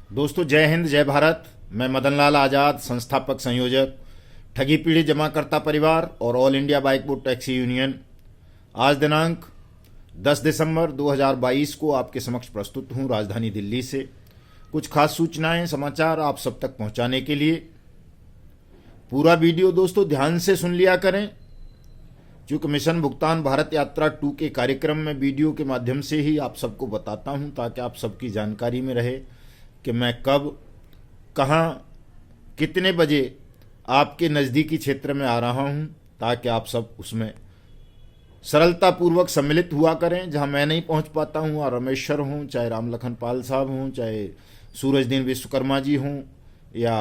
दोस्तों जय हिंद जय भारत। मैं मदन लाल आज़ाद, संस्थापक संयोजक ठगी पीड़ित जमाकर्ता परिवार और all India bike board taxi union, आज दिनांक 10 दिसंबर 2022 को आपके समक्ष प्रस्तुत हूँ राजधानी दिल्ली से कुछ खास सूचनाएं समाचार आप सब तक पहुंचाने के लिए। पूरा वीडियो दोस्तों ध्यान से सुन लिया करें, क्योंकि मिशन भुगतान भारत यात्रा 2 के कार्यक्रम में वीडियो के माध्यम से ही आप सबको बताता हूं, ताकि आप सबकी जानकारी में रहे कि मैं कब, कहां, कितने बजे आपके नज़दीकी क्षेत्र में आ रहा हूं, ताकि आप सब उसमें सरलतापूर्वक सम्मिलित हुआ करें। जहां मैं नहीं पहुंच पाता हूं, और रमेश सर हों, चाहे राम लखन पाल साहब हों, चाहे सूरजदीन विश्वकर्मा जी हों, या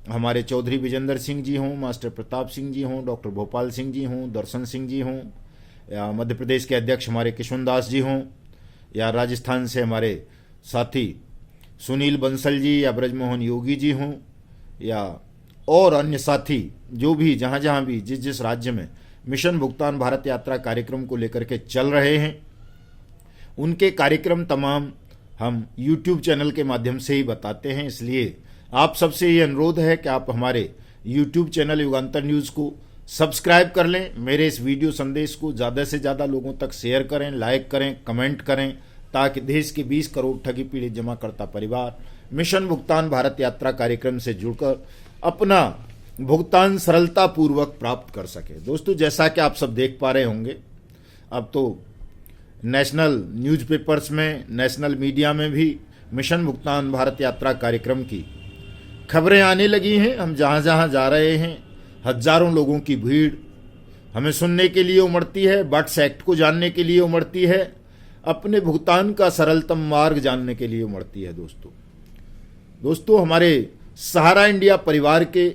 हमारे चौधरी विजेंद्र सिंह जी हों, मास्टर प्रताप सिंह जी हों, डॉक्टर भोपाल सिंह जी हों, दर्शन सिंह जी हों, या मध्य प्रदेश के अध्यक्ष हमारे किशुन दास जी हों, या राजस्थान से हमारे साथी सुनील बंसल जी या ब्रजमोहन योगी जी हों, या और अन्य साथी जो भी जहाँ जहाँ भी जिस जिस राज्य में मिशन भुगतान भारत यात्रा कार्यक्रम को लेकर के चल रहे हैं, उनके कार्यक्रम तमाम हम YouTube चैनल के माध्यम से ही बताते हैं। इसलिए आप सबसे ये अनुरोध है कि आप हमारे YouTube चैनल युगांतर न्यूज़ को सब्सक्राइब कर लें, मेरे इस वीडियो संदेश को ज़्यादा से ज़्यादा लोगों तक शेयर करें, लाइक करें, कमेंट करें, ताकि देश के 20 करोड़ ठगी पीड़ित जमाकर्ता परिवार मिशन भुगतान भारत यात्रा कार्यक्रम से जुड़कर अपना भुगतान सरलतापूर्वक प्राप्त कर सके। दोस्तों जैसा कि आप सब देख पा रहे होंगे, अब तो नेशनल न्यूज़पेपर्स में, नेशनल मीडिया में भी मिशन भुगतान भारत यात्रा कार्यक्रम की खबरें आने लगी हैं। हम जहाँ जहाँ जा रहे हैं, हजारों लोगों की भीड़ हमें सुनने के लिए उमड़ती है, बट्स एक्ट को जानने के लिए उमड़ती है, अपने भुगतान का सरलतम मार्ग जानने के लिए उमड़ती है। दोस्तों हमारे सहारा इंडिया परिवार के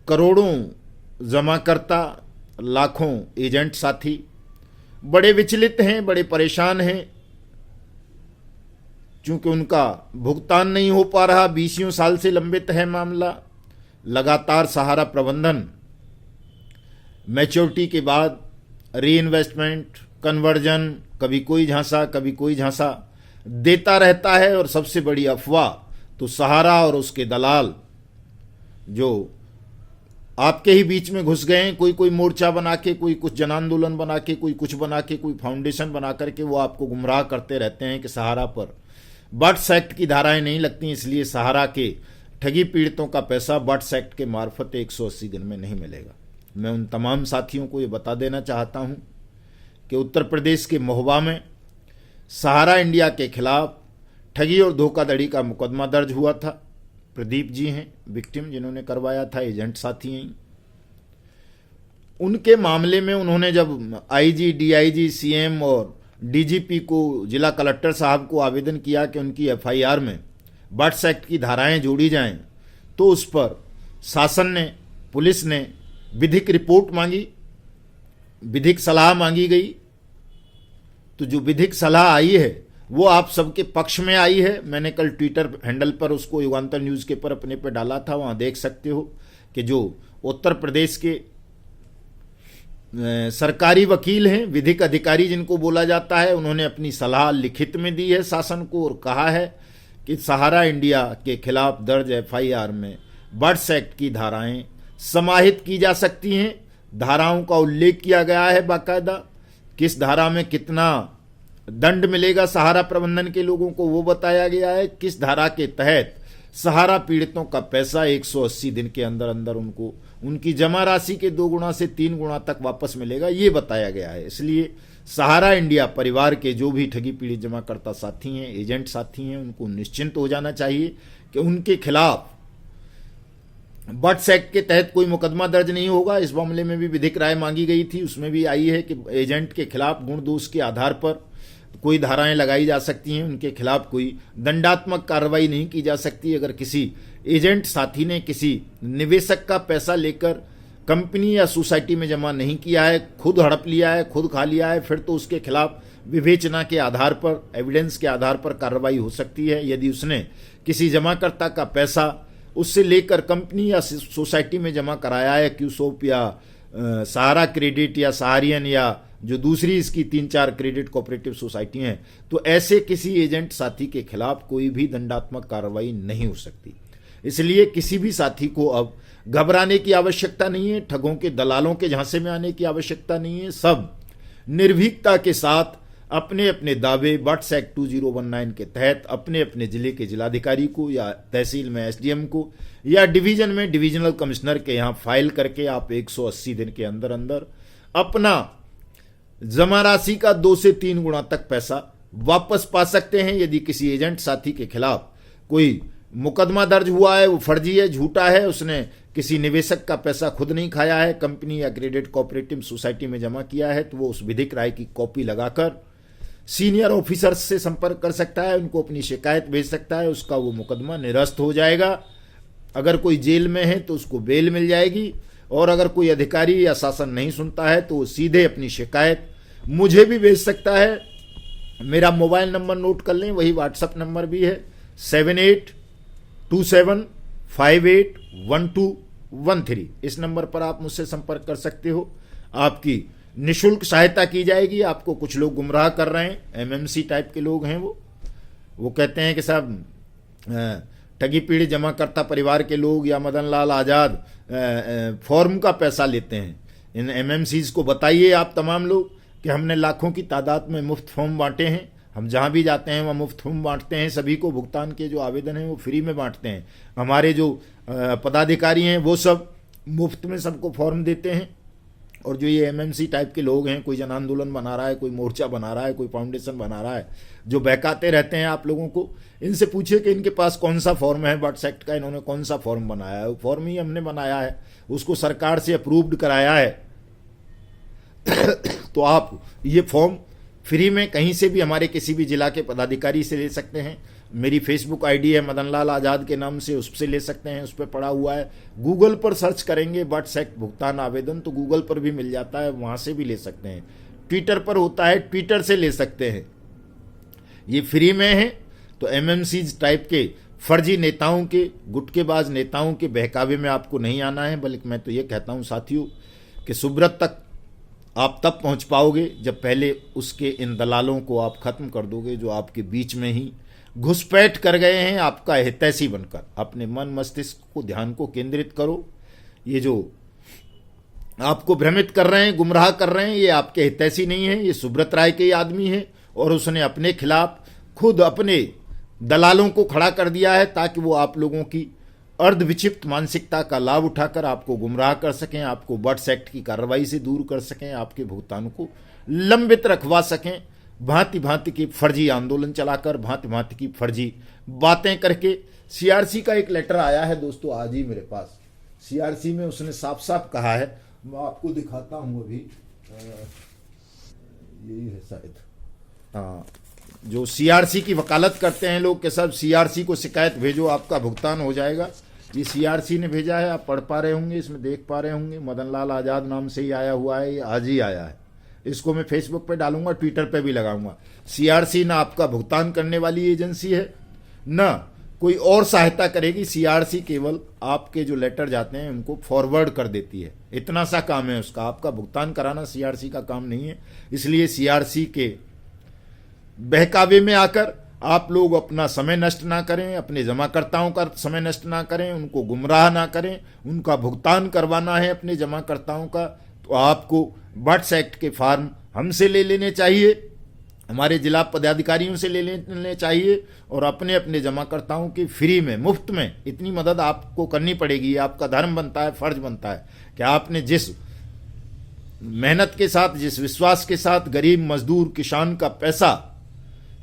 करोड़ों जमाकर्ता, लाखों एजेंट साथी बड़े विचलित हैं, बड़े परेशान हैं, क्योंकि उनका भुगतान नहीं हो पा रहा। 20 साल से लंबित है मामला। लगातार सहारा प्रबंधन मैच्योरिटी के बाद री इन्वेस्टमेंट, कन्वर्जन, कभी कोई झांसा कभी कोई झांसा देता रहता है। और सबसे बड़ी अफवाह तो सहारा और उसके दलाल जो आपके ही बीच में घुस गए हैं, कोई मोर्चा बना के, कोई कुछ जन आंदोलन बना के, कोई कुछ बना के, कोई फाउंडेशन बना करके वो आपको गुमराह करते रहते हैं कि सहारा पर बट्स एक्ट की धाराएं नहीं लगती, इसलिए सहारा के ठगी पीड़ितों का पैसा बट्स एक्ट के मार्फत 180 दिन में नहीं मिलेगा। मैं उन तमाम साथियों को ये बता देना चाहता हूं कि उत्तर प्रदेश के महोबा में सहारा इंडिया के खिलाफ ठगी और धोखाधड़ी का मुकदमा दर्ज हुआ था। प्रदीप जी हैं विक्टिम, जिन्होंने करवाया था, एजेंट साथी हैं। उनके मामले में उन्होंने जब आईजी, डीआईजी, सीएम और डीजीपी को, जिला कलेक्टर साहब को आवेदन किया कि उनकी एफआईआर में बट्स एक्ट की धाराएं जोड़ी जाएं, तो उस पर शासन ने, पुलिस ने विधिक रिपोर्ट मांगी, विधिक सलाह मांगी गई। तो जो विधिक सलाह आई है वो आप सबके पक्ष में आई है। मैंने कल ट्विटर हैंडल पर उसको युगांतर न्यूज़ के पर अपने पे डाला था, वहाँ देख सकते हो कि जो उत्तर प्रदेश के सरकारी वकील हैं, विधिक अधिकारी जिनको बोला जाता है, उन्होंने अपनी सलाह लिखित में दी है शासन को और कहा है कि सहारा इंडिया के खिलाफ दर्ज एफआईआर में बट्स एक्ट की धाराएं समाहित की जा सकती हैं। धाराओं का उल्लेख किया गया है बाकायदा, किस धारा में कितना दंड मिलेगा सहारा प्रबंधन के लोगों को वो बताया गया है, किस धारा के तहत सहारा पीड़ितों का पैसा 180 दिन के अंदर अंदर उनको उनकी जमा राशि के 2 गुना से 3 गुना तक वापस मिलेगा, ये बताया गया है। इसलिए सहारा इंडिया परिवार के जो भी ठगी पीड़ित जमाकर्ता साथी हैं, एजेंट साथी हैं, उनको निश्चिंत हो जाना चाहिए कि उनके खिलाफ बट्स एक्ट के तहत कोई मुकदमा दर्ज नहीं होगा। इस मामले में भी विधिक राय मांगी गई थी, उसमें भी आई है कि एजेंट के खिलाफ गुण दोष के आधार पर कोई धाराएं लगाई जा सकती हैं, उनके खिलाफ कोई दंडात्मक कार्रवाई नहीं की जा सकती। अगर किसी एजेंट साथी ने किसी निवेशक का पैसा लेकर कंपनी या सोसाइटी में जमा नहीं किया है, खुद हड़प लिया है, खुद खा लिया है, फिर तो उसके खिलाफ विवेचना के आधार पर, एविडेंस के आधार पर कार्रवाई हो सकती है। यदि उसने किसी जमाकर्ता का पैसा उससे लेकर कंपनी या सोसाइटी में जमा कराया है, क्यूसोप या सहारा क्रेडिट या सहारियन या जो दूसरी इसकी 3-4 क्रेडिट कोऑपरेटिव सोसाइटी हैं, तो ऐसे किसी एजेंट साथी के खिलाफ कोई भी दंडात्मक कार्रवाई नहीं हो सकती। इसलिए किसी भी साथी को अब घबराने की आवश्यकता नहीं है, ठगों के दलालों के झांसे में आने की आवश्यकता नहीं है। सब निर्भीकता के साथ अपने अपने दावे बट्स एक्ट 2019 के तहत अपने अपने जिले के जिलाधिकारी को या तहसील में एसडीएम को या डिवीजन में डिविजनल कमिश्नर के यहाँ फाइल करके आप 180 दिन के अंदर अंदर अपना जमा राशि का 2 से 3 गुना तक पैसा वापस पा सकते हैं। यदि किसी एजेंट साथी के खिलाफ कोई मुकदमा दर्ज हुआ है, वो फर्जी है, झूठा है, उसने किसी निवेशक का पैसा खुद नहीं खाया है, कंपनी या क्रेडिट कोऑपरेटिव सोसाइटी में जमा किया है, तो वो उस विधिक राय की कॉपी लगाकर सीनियर ऑफिसर्स से संपर्क कर सकता है, उनको अपनी शिकायत भेज सकता है, उसका वो मुकदमा निरस्त हो जाएगा। अगर कोई जेल में है तो उसको बेल मिल जाएगी, और अगर कोई अधिकारी या शासन नहीं सुनता है तो वो सीधे अपनी शिकायत मुझे भी भेज सकता है। मेरा मोबाइल नंबर नोट कर लें, वही व्हाट्सएप नंबर भी है 7827581213। इस नंबर पर आप मुझसे संपर्क कर सकते हो। आपकी निशुल्क सहायता की जाएगी। आपको कुछ लोग गुमराह कर रहे हैं, एमएमसी टाइप के लोग हैं, वो कहते हैं कि साहब ठगी पीड़ित जमाकर्ता परिवार के लोग या मदन लाल आज़ाद फॉर्म का पैसा लेते हैं। इन एमएमसीज को बताइए आप तमाम लोग कि हमने लाखों की तादाद में मुफ्त फॉर्म बांटे हैं। हम जहाँ भी जाते हैं वहाँ मुफ्त फॉर्म बांटते हैं, सभी को भुगतान के जो आवेदन हैं वो फ्री में बांटते हैं। हमारे जो पदाधिकारी हैं वो सब मुफ्त में सबको फॉर्म देते हैं। और जो ये एमएमसी टाइप के लोग हैं, कोई जन आंदोलन बना रहा है, कोई मोर्चा बना रहा है, कोई फाउंडेशन बना रहा है, जो बहकाते रहते हैं आप लोगों को, इनसे पूछिए कि इनके पास कौन सा फॉर्म है बट्स एक्ट का, इन्होंने कौन सा फॉर्म बनाया है। वो फॉर्म ही हमने बनाया है, उसको सरकार से अप्रूव्ड कराया है। तो आप ये फॉर्म फ्री में कहीं से भी हमारे किसी भी जिला के पदाधिकारी से ले सकते हैं। मेरी फेसबुक आईडी है मदन लाल आज़ाद के नाम से, उससे ले सकते हैं, उस पर पड़ा हुआ है। गूगल पर सर्च करेंगे बट्स एक्ट भुगतान आवेदन तो गूगल पर भी मिल जाता है, वहाँ से भी ले सकते हैं। ट्विटर पर होता है, ट्विटर से ले सकते हैं। ये फ्री में है। तो एमएमसीज टाइप के फर्जी नेताओं के, गुटकेबाज नेताओं के बहकावे में आपको नहीं आना है। बल्कि मैं तो ये कहता हूँ साथियों कि सुब्रत तक आप तब पहुँच पाओगे जब पहले उसके इन दलालों को आप खत्म कर दोगे, जो आपके बीच में ही घुसपैठ कर गए हैं आपका हितैषी बनकर। अपने मन मस्तिष्क को, ध्यान को केंद्रित करो। ये जो आपको भ्रमित कर रहे हैं, गुमराह कर रहे हैं, ये आपके हितैषी नहीं है, ये सुब्रत राय के ही आदमी है। और उसने अपने खिलाफ खुद अपने दलालों को खड़ा कर दिया है ताकि वो आप लोगों की अर्धविक्षिप्त मानसिकता का लाभ उठाकर आपको गुमराह कर सकें, आपको बट्स एक्ट की कार्रवाई से दूर कर सकें, आपके भुगतान को लंबित रखवा सकें, भांति भांति की फर्जी आंदोलन चलाकर, भांति भांति की फर्जी बातें करके। सीआरसी का एक लेटर आया है दोस्तों आज ही मेरे पास। सीआरसी में उसने साफ साफ कहा है, मैं आपको दिखाता हूं अभी, यही है शायद, हाँ, जो सीआरसी की वकालत करते हैं लोग के सब, सीआरसी को शिकायत भेजो आपका भुगतान हो जाएगा। ये सीआरसी ने भेजा है, आप पढ़ पा रहे होंगे, इसमें देख पा रहे होंगे, मदन लाल आज़ाद नाम से ही आया हुआ है, ये आज ही आया है। इसको मैं फेसबुक पे डालूंगा, ट्विटर पे भी लगाऊंगा। सीआरसी ना आपका भुगतान करने वाली एजेंसी है, ना कोई और सहायता करेगी। सीआरसी केवल आपके जो लेटर जाते हैं उनको फॉरवर्ड कर देती है, इतना सा काम है उसका। आपका भुगतान कराना सीआरसी का काम नहीं है। इसलिए सीआरसी के बहकावे में आकर आप लोग अपना समय नष्ट ना करें, अपने जमाकर्ताओं का समय नष्ट ना करें, उनको गुमराह ना करें। उनका भुगतान करवाना है अपने जमाकर्ताओं का, तो आपको बट्स एक्ट के फॉर्म हमसे ले लेने चाहिए, हमारे जिला पदाधिकारियों से ले लेने चाहिए, और अपने अपने जमाकर्ताओं की फ्री में, मुफ्त में इतनी मदद आपको करनी पड़ेगी। आपका धर्म बनता है, फर्ज बनता है कि आपने जिस मेहनत के साथ, जिस विश्वास के साथ गरीब मजदूर किसान का पैसा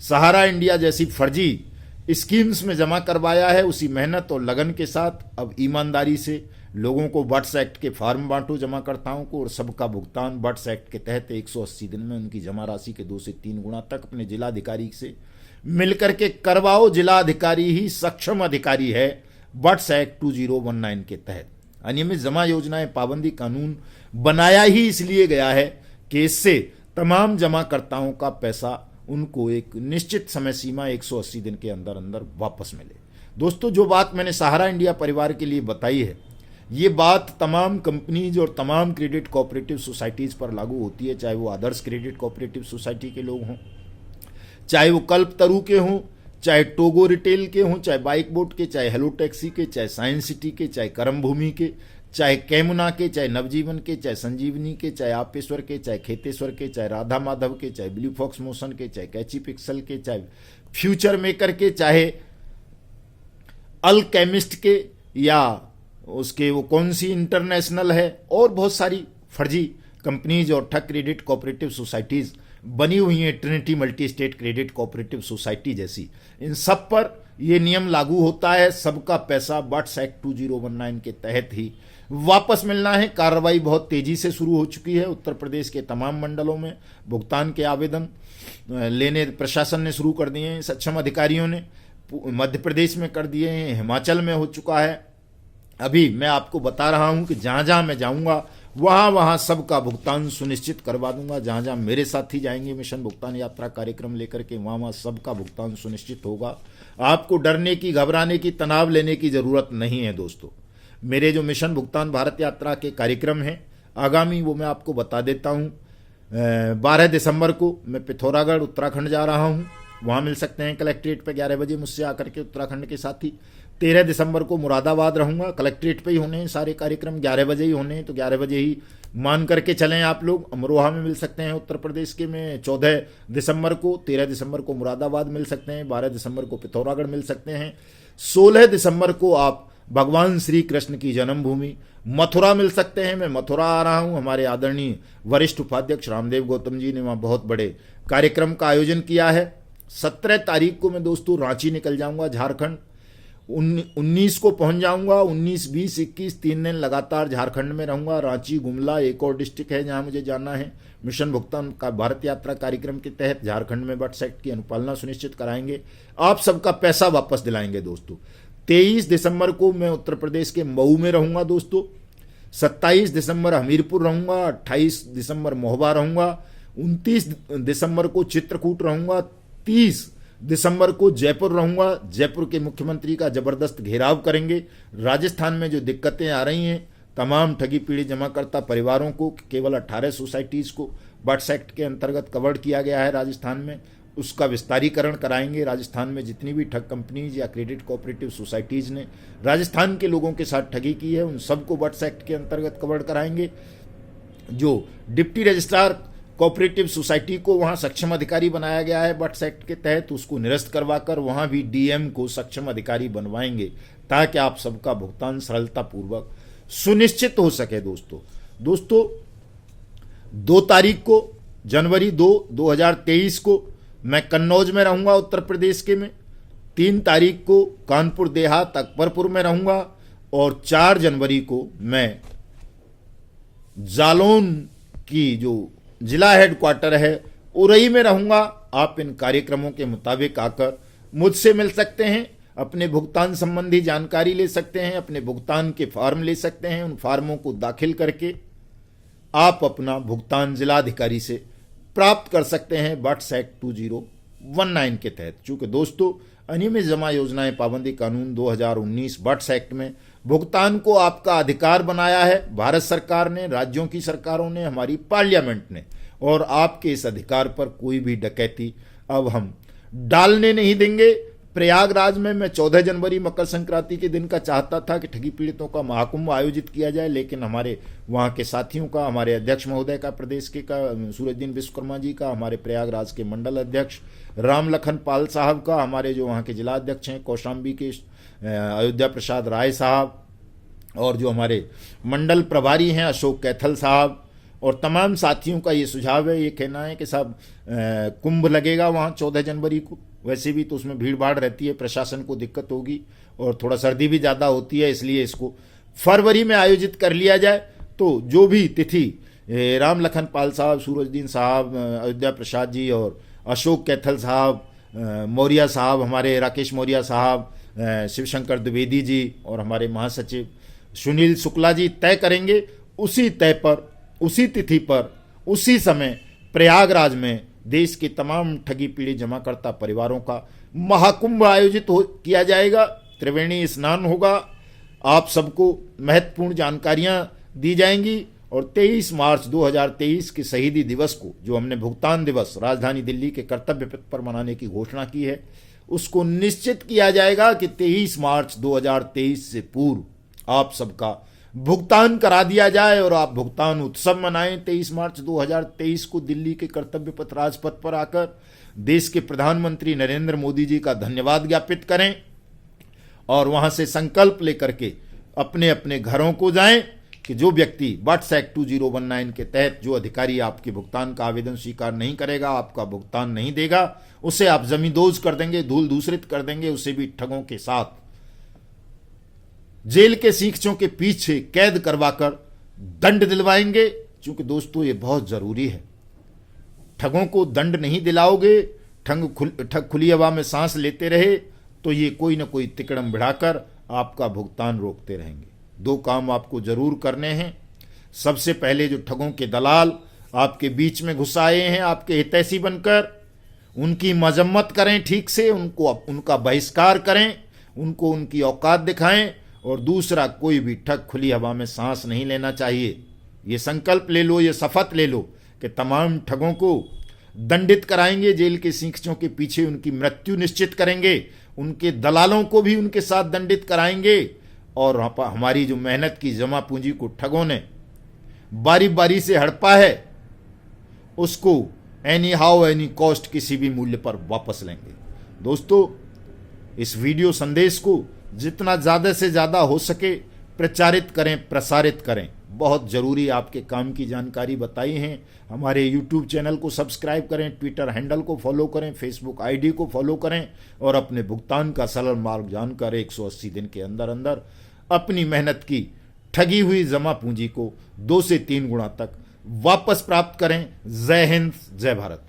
सहारा इंडिया जैसी फर्जी स्कीम्स में जमा करवाया है, उसी मेहनत और लगन के साथ अब ईमानदारी से लोगों को बट्स एक्ट के फॉर्म बांटो जमाकर्ताओं को, और सबका भुगतान बट्स एक्ट के तहत 180 दिन में उनकी जमा राशि के 2 से 3 गुना तक अपने जिलाधिकारी से मिलकर के करवाओ। जिलाधिकारी ही सक्षम अधिकारी है बट्स एक्ट 2019 के तहत। अनियमित जमा योजनाएं पाबंदी कानून बनाया ही इसलिए गया है कि इससे तमाम जमाकर्ताओं का पैसा उनको एक निश्चित समय सीमा 180 दिन के अंदर अंदर वापस मिले। दोस्तों, जो बात मैंने सहारा इंडिया परिवार के लिए बताई है, ये बात तमाम कंपनीज और तमाम क्रेडिट कोऑपरेटिव सोसाइटीज़ पर लागू होती है, चाहे वो आदर्श क्रेडिट कोऑपरेटिव सोसाइटी के लोग हों, चाहे वो कल्पतरु के हों, चाहे टोगो रिटेल के हों, चाहे बाइक बोट के, चाहे हेलो टैक्सी के, चाहे साइंस सिटी के, चाहे करम भूमि के, चाहे कैमुना के, चाहे नवजीवन के, चाहे संजीवनी के, चाहे आपेश्वर के, चाहे खेतेश्वर के, चाहे राधा माधव के, चाहे ब्लू फॉक्स मोशन के, चाहे कैची पिक्सल के, चाहे फ्यूचर मेकर के, चाहे अल्केमिस्ट के, या उसके वो कौन सी इंटरनेशनल है, और बहुत सारी फर्जी कंपनीज और ठग क्रेडिट कोऑपरेटिव सोसाइटीज़ बनी हुई हैं, Trinity multi state credit cooperative society जैसी। इन सब पर यह नियम लागू होता है। सबका पैसा बट्स एक्ट 2019 के तहत ही वापस मिलना है। कार्रवाई बहुत तेजी से शुरू हो चुकी है। उत्तर प्रदेश के तमाम मंडलों में भुगतान के आवेदन लेने प्रशासन ने शुरू कर दिए हैं, सक्षम अधिकारियों ने मध्य प्रदेश में कर दिए हैं, हिमाचल में हो चुका है। अभी मैं आपको बता रहा हूं कि जहां जहां मैं जाऊंगा वहां वहां सबका भुगतान सुनिश्चित करवा दूंगा। जहां जहां मेरे साथी जाएंगे मिशन भुगतान यात्रा कार्यक्रम लेकर के, वहां वहां सबका भुगतान सुनिश्चित होगा। आपको डरने की, घबराने की, तनाव लेने की जरूरत नहीं है दोस्तों। मेरे जो मिशन भुगतान भारत यात्रा के कार्यक्रम हैं आगामी, वो मैं आपको बता देता हूँ। 12 दिसंबर को मैं पिथौरागढ़ उत्तराखंड जा रहा हूँ, वहाँ मिल सकते हैं कलेक्ट्रेट पे 11 बजे मुझसे आकर के उत्तराखंड के साथी। 13 दिसंबर को मुरादाबाद रहूँगा, कलेक्ट्रेट पे ही होने हैं सारे कार्यक्रम, 11 बजे ही होने हैं, तो 11 बजे ही मान करके चलें आप लोग। अमरोहा में मिल सकते हैं उत्तर प्रदेश के में 14 दिसंबर को, 13 दिसंबर को मुरादाबाद मिल सकते हैं, 12 दिसंबर को पिथौरागढ़ मिल सकते हैं, 16 दिसंबर को आप भगवान श्री कृष्ण की जन्मभूमि मथुरा मिल सकते हैं। मैं मथुरा आ रहा हूं। हमारे आदरणीय वरिष्ठ उपाध्यक्ष रामदेव गौतम जी ने वहां बहुत बड़े कार्यक्रम का आयोजन किया है। 17 तारीख को मैं दोस्तों रांची निकल जाऊंगा झारखंड, 19 को पहुंच जाऊंगा। 19, 20, 21 3 दिन लगातार झारखंड में रहूंगा। रांची, गुमला एक और डिस्ट्रिक्ट है जहां मुझे जाना है। मिशन भुगतान का भारत यात्रा कार्यक्रम के तहत झारखंड में बट्स एक्ट की अनुपालना सुनिश्चित कराएंगे, आप सबका पैसा वापस दिलाएंगे दोस्तों। 23 दिसंबर को मैं उत्तर प्रदेश के मऊ में रहूंगा दोस्तों। 27 दिसंबर हमीरपुर रहूंगा, 28 दिसंबर महोबा रहूंगा, 29 दिसंबर को चित्रकूट रहूंगा, 30 दिसंबर को जयपुर रहूंगा। जयपुर के मुख्यमंत्री का जबरदस्त घेराव करेंगे। राजस्थान में जो दिक्कतें आ रही हैं, तमाम ठगी पीड़ित जमाकर्ता परिवारों को, केवल 18 सोसाइटीज़ को बट्स एक्ट के अंतर्गत कवर किया गया है राजस्थान में, उसका विस्तारीकरण कराएंगे। राजस्थान में जितनी भी ठग कंपनीज या क्रेडिट कोऑपरेटिव सोसाइटीज़ ने राजस्थान के लोगों के साथ ठगी की है, उन सबको बट्स एक्ट के अंतर्गत कवर कराएंगे। जो डिप्टी रजिस्ट्रार कोऑपरेटिव सोसाइटी को वहां सक्षम अधिकारी बनाया गया है बट्स एक्ट के तहत, उसको निरस्त करवाकर वहां भी डीएम को सक्षम अधिकारी बनवाएंगे, ताकि आप सबका भुगतान सरलतापूर्वक सुनिश्चित हो सके। दोस्तों 2 तारीख को जनवरी 2023 को मैं कन्नौज में रहूंगा उत्तर प्रदेश के में। 3 तारीख को कानपुर देहात अकबरपुर में रहूंगा, और 4 जनवरी को मैं जालौन की जो जिला हेडक्वार्टर है उरई में रहूंगा। आप इन कार्यक्रमों के मुताबिक आकर मुझसे मिल सकते हैं, अपने भुगतान संबंधी जानकारी ले सकते हैं, अपने भुगतान के फॉर्म ले सकते हैं। उन फॉर्मों को दाखिल करके आप अपना भुगतान जिलाधिकारी से प्राप्त कर सकते हैं बट्स एक्ट 2019 के तहत। चूंकि दोस्तों अनियमित जमा योजनाएं पाबंदी कानून 2019 बट्स एक्ट में भुगतान को आपका अधिकार बनाया है भारत सरकार ने, राज्यों की सरकारों ने, हमारी पार्लियामेंट ने, और आपके इस अधिकार पर कोई भी डकैती अब हम डालने नहीं देंगे। प्रयागराज में मैं 14 जनवरी मकर संक्रांति के दिन का चाहता था कि ठगी पीड़ितों का महाकुंभ आयोजित किया जाए, लेकिन हमारे वहाँ के साथियों का, हमारे अध्यक्ष महोदय का, प्रदेश के का सूरजदीन विश्वकर्मा जी का, हमारे प्रयागराज के मंडल अध्यक्ष राम लखन पाल साहब का, हमारे जो वहाँ के जिला अध्यक्ष हैं कौशाम्बी के अयोध्या प्रसाद राय साहब, और जो हमारे मंडल प्रभारी हैं अशोक कैथल साहब, और तमाम साथियों का ये सुझाव है, ये कहना है कि साहब कुंभ लगेगा वहाँ 14 जनवरी को। वैसे भी तो उसमें भीड़ भाड़ रहती है, प्रशासन को दिक्कत होगी, और थोड़ा सर्दी भी ज़्यादा होती है, इसलिए इसको फरवरी में आयोजित कर लिया जाए। तो जो भी तिथि राम लखन पाल साहब, सूरजदीन साहब, अयोध्या प्रसाद जी और अशोक कैथल साहब, मौर्य साहब, हमारे राकेश मौर्य साहब, शिवशंकर द्विवेदी जी और हमारे महासचिव सुनील शुक्ला जी तय करेंगे, उसी तय पर, उसी तिथि पर, उसी समय प्रयागराज में देश के तमाम ठगी पीड़ित जमाकर्ता परिवारों का महाकुंभ आयोजित किया जाएगा। त्रिवेणी स्नान होगा, आप सबको महत्वपूर्ण जानकारियां दी जाएंगी और 23 मार्च 2023 के शहीदी दिवस को, जो हमने भुगतान दिवस राजधानी दिल्ली के कर्तव्य पथ पर मनाने की घोषणा की है, उसको निश्चित किया जाएगा कि 23 मार्च 2023 से पूर्व आप सबका भुगतान करा दिया जाए और आप भुगतान उत्सव मनाएं। 23 मार्च 2023 को दिल्ली के कर्तव्य पथ राजपथ पर आकर देश के प्रधानमंत्री नरेंद्र मोदी जी का धन्यवाद ज्ञापित करें और वहां से संकल्प लेकर के अपने अपने घरों को जाएं कि जो व्यक्ति बट्स एक्ट 2019 के तहत जो अधिकारी आपके भुगतान का आवेदन स्वीकार नहीं करेगा, आपका भुगतान नहीं देगा, उसे आप जमींदोज कर देंगे, धूल दूसरित कर देंगे, उसे भी ठगों के साथ जेल के सीखचों के पीछे कैद करवाकर दंड दिलवाएंगे। क्योंकि दोस्तों ये बहुत जरूरी है, ठगों को दंड नहीं दिलाओगे, ठग खुली हवा में सांस लेते रहे तो ये कोई ना कोई तिकड़म बढ़ाकर आपका भुगतान रोकते रहेंगे। दो काम आपको जरूर करने हैं। सबसे पहले जो ठगों के दलाल आपके बीच में घुस आए हैं आपके हितैषी बनकर, उनकी मजम्मत करें, ठीक से उनका बहिष्कार करें, उनको उनकी औकात दिखाएं। और दूसरा, कोई भी ठग खुली हवा में सांस नहीं लेना चाहिए। ये संकल्प ले लो, ये शपथ ले लो कि तमाम ठगों को दंडित कराएंगे, जेल के सीखचों के पीछे उनकी मृत्यु निश्चित करेंगे, उनके दलालों को भी उनके साथ दंडित कराएंगे और हमारी जो मेहनत की जमा पूंजी को ठगों ने बारी बारी से हड़पा है उसको एनी हाउ एनी कॉस्ट किसी भी मूल्य पर वापस लेंगे। दोस्तों, इस वीडियो संदेश को जितना ज़्यादा से ज़्यादा हो सके प्रचारित करें, प्रसारित करें। बहुत ज़रूरी आपके काम की जानकारी बताई हैं। हमारे YouTube चैनल को सब्सक्राइब करें, ट्विटर हैंडल को फॉलो करें, फेसबुक ID को फॉलो करें और अपने भुगतान का सरल मार्ग जानकर 180 दिन के अंदर अंदर अपनी मेहनत की ठगी हुई जमा पूंजी को 2 से 3 गुना तक वापस प्राप्त करें। जय हिंद, जय भारत।